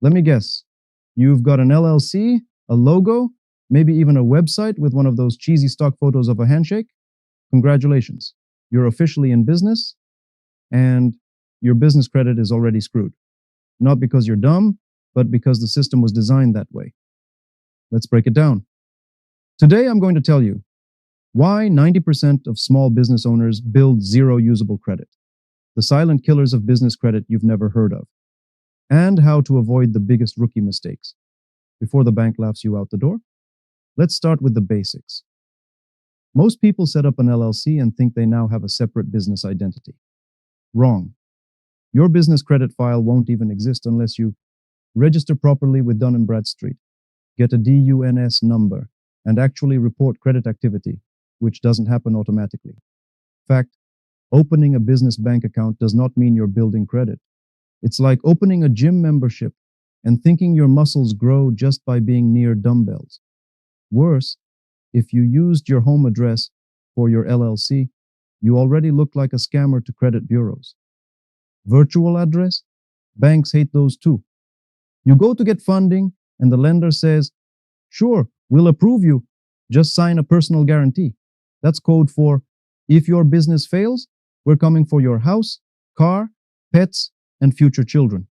Let me guess. You've got an LLC, a logo, maybe even a website with one of those cheesy stock photos of a handshake? Congratulations. You're officially in business, and your business credit is already screwed. Not because you're dumb, but because the system was designed that way. Let's break it down. Today, I'm going to tell you why 90% of small business owners build zero usable credit, the silent killers of business credit you've never heard of, and how to avoid the biggest rookie mistakes before the bank laughs you out the door. Let's start with the basics. Most people set up an LLC and think they now have a separate business identity. Wrong. Your business credit file won't even exist unless you register properly with Dun & Bradstreet, get a DUNS number, and actually report credit activity, which doesn't happen automatically. In fact, opening a business bank account does not mean you're building credit. It's like opening a gym membership and thinking your muscles grow just by being near dumbbells. Worse, if you used your home address for your LLC, you already look like a scammer to credit bureaus. Virtual address? Banks hate those too. You go to get funding and the lender says, "Sure, we'll approve you. Just sign a personal guarantee." That's code for, if your business fails, we're coming for your house, car, pets, and future children.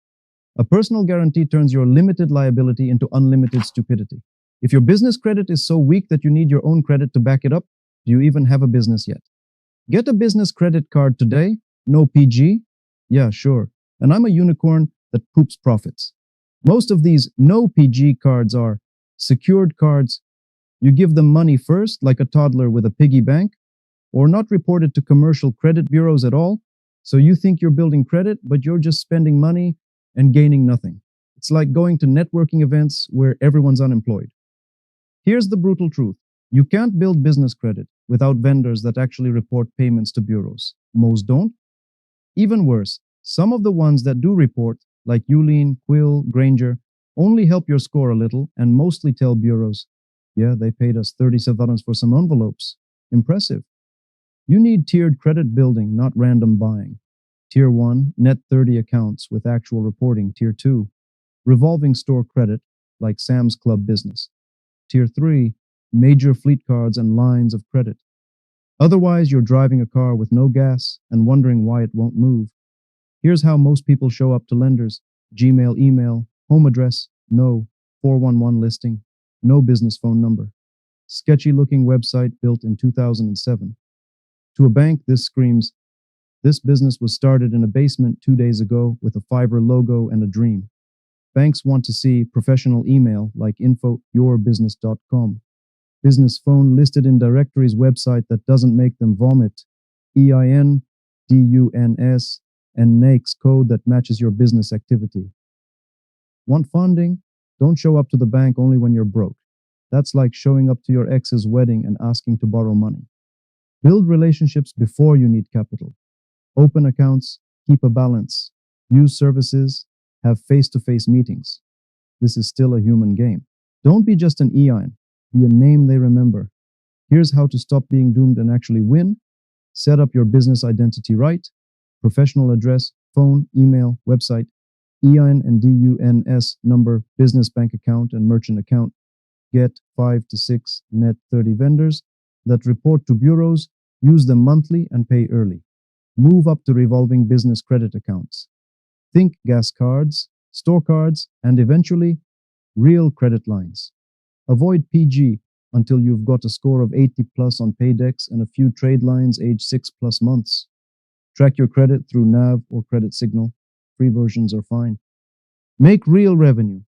A personal guarantee turns your limited liability into unlimited stupidity. If your business credit is so weak that you need your own credit to back it up, do you even have a business yet? Get a business credit card today, no PG. Yeah, sure. And I'm a unicorn that poops profits. Most of these no PG cards are secured cards. You give them money first, like a toddler with a piggy bank, or not reported to commercial credit bureaus at all. So you think you're building credit, but you're just spending money and gaining nothing. It's like going to networking events where everyone's unemployed. Here's the brutal truth. You can't build business credit without vendors that actually report payments to bureaus. Most don't. Even worse, some of the ones that do report, like Ulene, Quill, Granger, only help your score a little and mostly tell bureaus, "Yeah, they paid us 30 sevanos for some envelopes." Impressive. You need tiered credit building, not random buying. Tier 1, net 30 accounts with actual reporting. Tier 2, revolving store credit, like Sam's Club business. Tier 3, major fleet cards and lines of credit. Otherwise, you're driving a car with no gas and wondering why it won't move. Here's how most people show up to lenders: Gmail, email, home address, no, 411 listing, no business phone number. Sketchy looking website built in 2007. To a bank, this screams, "This business was started in a basement 2 days ago with a Fiverr logo and a dream." Banks want to see professional email like info@yourbusiness.com. Business phone listed in directories website that doesn't make them vomit. EIN, DUNS, and NAICS code that matches your business activity. Want funding? Don't show up to the bank only when you're broke. That's like showing up to your ex's wedding and asking to borrow money. Build relationships before you need capital. Open accounts, keep a balance, use services, have face-to-face meetings. This is still a human game. Don't be just an EIN, be a name they remember. Here's how to stop being doomed and actually win. Set up your business identity right. Professional address, phone, email, website, EIN and DUNS number, business bank account and merchant account. Get 5 to 6 net 30 vendors that report to bureaus, use them monthly and pay early. Move up to revolving business credit accounts. Think gas cards, store cards, and eventually real credit lines. Avoid PG until you've got a score of 80 plus on Paydex and a few trade lines age 6+ months. Track your credit through NAV or Credit Signal. Free versions are fine. Make real revenue.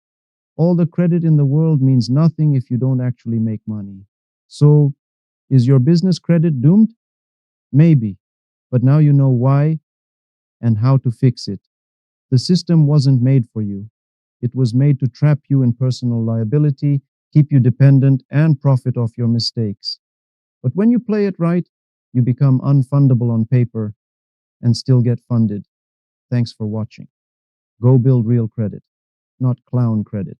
All the credit in the world means nothing if you don't actually make money. So, is your business credit doomed? Maybe, but now you know why and how to fix it. The system wasn't made for you. It was made to trap you in personal liability, keep you dependent, and profit off your mistakes. But when you play it right, you become unfundable on paper and still get funded. Thanks for watching. Go build real credit, not clown credit.